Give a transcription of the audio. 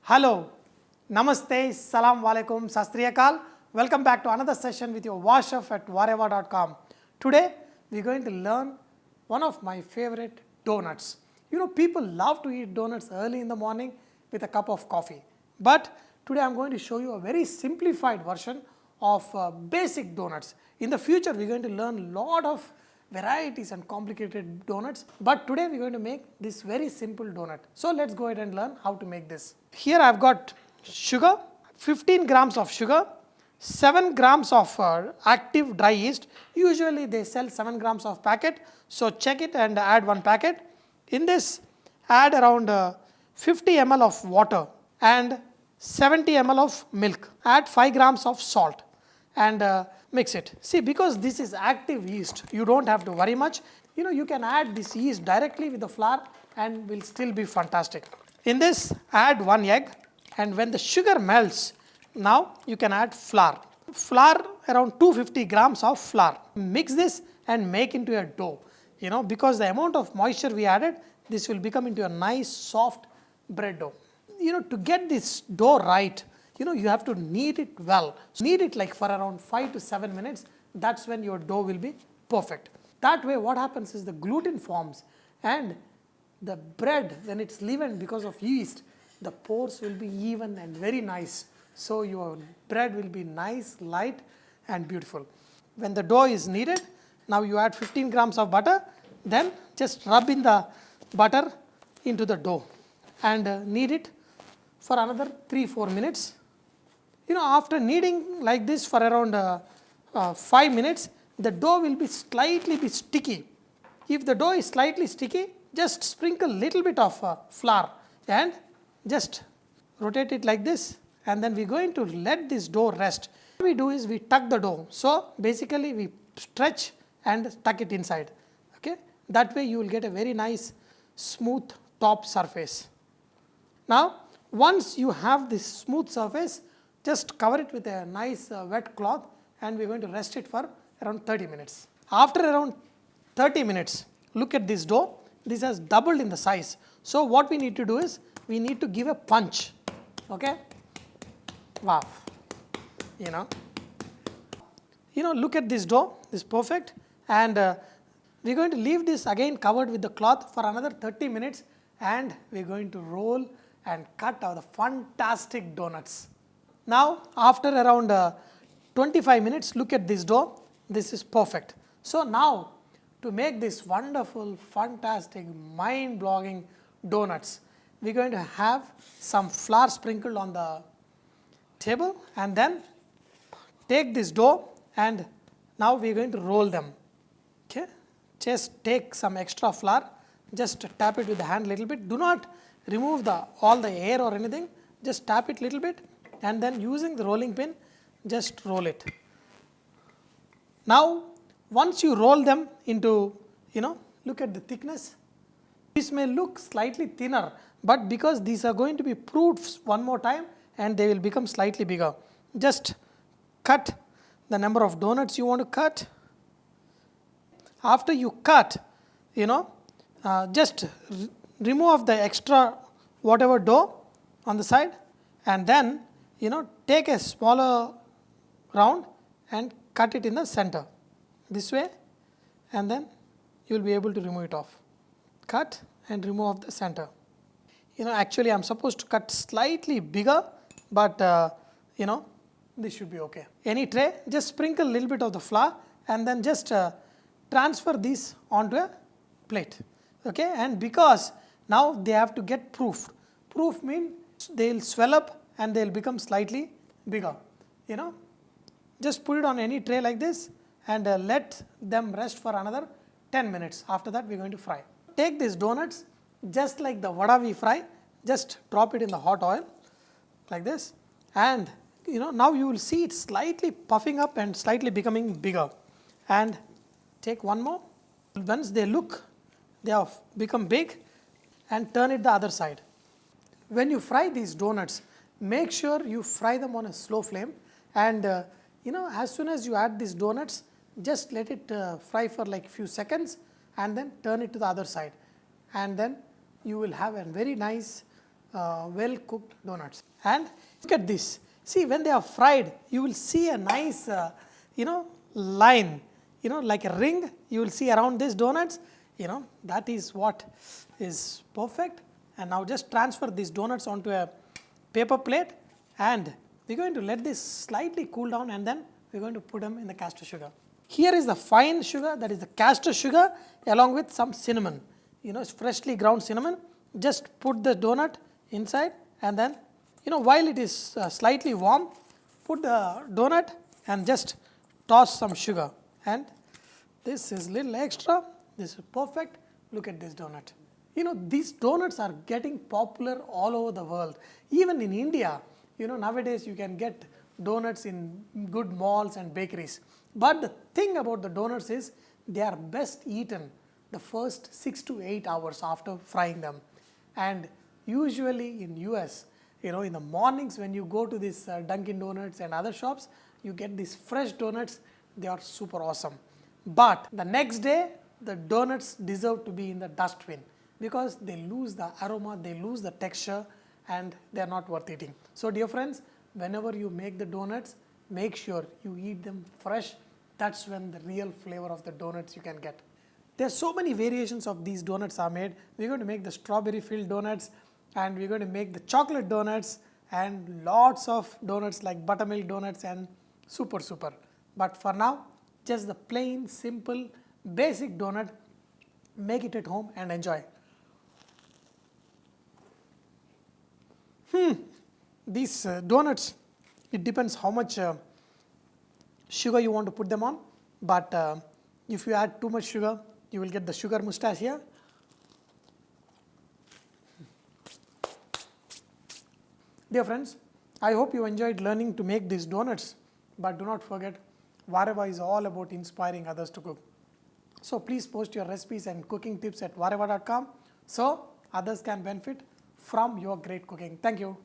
Hello, Namaste, Salam Walaikum, Sastriyakal. Welcome back to another session with your War Chef at wareva.com. Today we are going to learn one of my favorite donuts. You know, people love to eat donuts early in the morning with a cup of coffee. But today I am going to show you a very simplified version of basic donuts. In the future we are going to learn a lot of varieties and complicated donuts, but today we are going to make this very simple donut. So let's go ahead and learn how to make this. Here I have got sugar, 15 grams of sugar, 7 grams of active dry yeast. Usually they sell 7 grams of packet, so check it and add 1 packet. In this add around 50 ml of water and 70 ml of milk. Add 5 grams of salt and mix it. See, because this is active yeast, you don't have to worry much. You know, you can add this yeast directly with the flour and will still be fantastic. In this add 1 egg, and when the sugar melts, now you can add flour. Flour, around 250 grams of flour. Mix this and make into a dough. You know, because the amount of moisture we added, this will become into a nice soft bread dough. You know, to get this dough right, you know, you have to knead it well. Knead it like for around 5 to 7 minutes. That's when your dough will be perfect. That way what happens is the gluten forms and the bread, when it's leavened because of yeast, the pores will be even and very nice. So your bread will be nice, light and beautiful. When the dough is kneaded, now you add 15 grams of butter, then just rub in the butter into the dough and knead it for another 3-4 minutes. You know, after kneading like this for around 5 minutes, the dough will be slightly sticky. If the dough is slightly sticky, just sprinkle little bit of flour and just rotate it like this, and then we are going to let this dough rest. What we do is we tuck the dough. So basically we stretch and tuck it inside. Okay, that way you will get a very nice smooth top surface. Now once you have this smooth surface, just cover it with a nice wet cloth and we are going to rest it for around 30 minutes. After around 30 minutes, look at this dough. This has doubled in the size. So what we need to do is we need to give a punch. Okay? Wow. You know, look at this dough. This is perfect. And we are going to leave this again covered with the cloth for another 30 minutes and we are going to roll and cut out the fantastic donuts. Now after around 25 minutes, look at this dough. This is perfect. So now to make this wonderful, fantastic, mind-blowing donuts, we are going to have some flour sprinkled on the table and then take this dough and now we are going to roll them. Okay? Just take some extra flour, just tap it with the hand a little bit. Do not remove all the air or anything, just tap it a little bit and then using the rolling pin, just roll it. Now once you roll them into, look at the thickness. This may look slightly thinner, but because these are going to be proofs one more time and they will become slightly bigger. Just cut the number of donuts you want to cut. After you cut, just remove the extra whatever dough on the side and then take a smaller round and cut it in the center this way and then you will be able to remove it off. Cut and remove off the center. Actually I am supposed to cut slightly bigger, but this should be okay. Any tray, just sprinkle a little bit of the flour and then just transfer these onto a plate. Okay, and because now they have to get proofed. Proof means they will swell up and they will become slightly bigger. Just put it on any tray like this and let them rest for another 10 minutes. After that we are going to fry. Take these donuts just like the vada we fry, just drop it in the hot oil like this and now you will see it slightly puffing up and slightly becoming bigger. And take one more. Once they have become big and turn it the other side. When you fry these donuts, make sure you fry them on a slow flame and as soon as you add these donuts, just let it fry for like few seconds and then turn it to the other side, and then you will have a very nice well cooked donuts. And look at this, see, when they are fried you will see a nice line, like a ring you will see around these donuts. That is what is perfect. And now just transfer these donuts onto a paper plate, and we're going to let this slightly cool down, and then we're going to put them in the caster sugar. Here is the fine sugar, that is the caster sugar, along with some cinnamon, it's freshly ground cinnamon. Just put the donut inside, and then while it is slightly warm, put the donut and just toss some sugar, and this is little extra. This is perfect. Look at this donut. These donuts are getting popular all over the world. Even in India, nowadays you can get donuts in good malls and bakeries. But the thing about the donuts is they are best eaten the first 6 to 8 hours after frying them. And usually in US, in the mornings when you go to this Dunkin' Donuts and other shops, you get these fresh donuts. They are super awesome. But the next day, the donuts deserve to be in the dustbin because they lose the aroma, they lose the texture, and they are not worth eating. So dear friends, whenever you make the donuts, make sure you eat them fresh. That's when the real flavor of the donuts you can get. There are so many variations of these donuts are made. We're going to make the strawberry filled donuts, and we're going to make the chocolate donuts, and lots of donuts like buttermilk donuts and super. But for now, just the plain, simple, basic donut. Make it at home and enjoy. These donuts, it depends how much sugar you want to put them on, but if you add too much sugar, you will get the sugar mustache here. Dear friends, I hope you enjoyed learning to make these donuts, but do not forget, Vareva is all about inspiring others to cook. So please post your recipes and cooking tips at vareva.com so others can benefit from your great cooking. Thank you.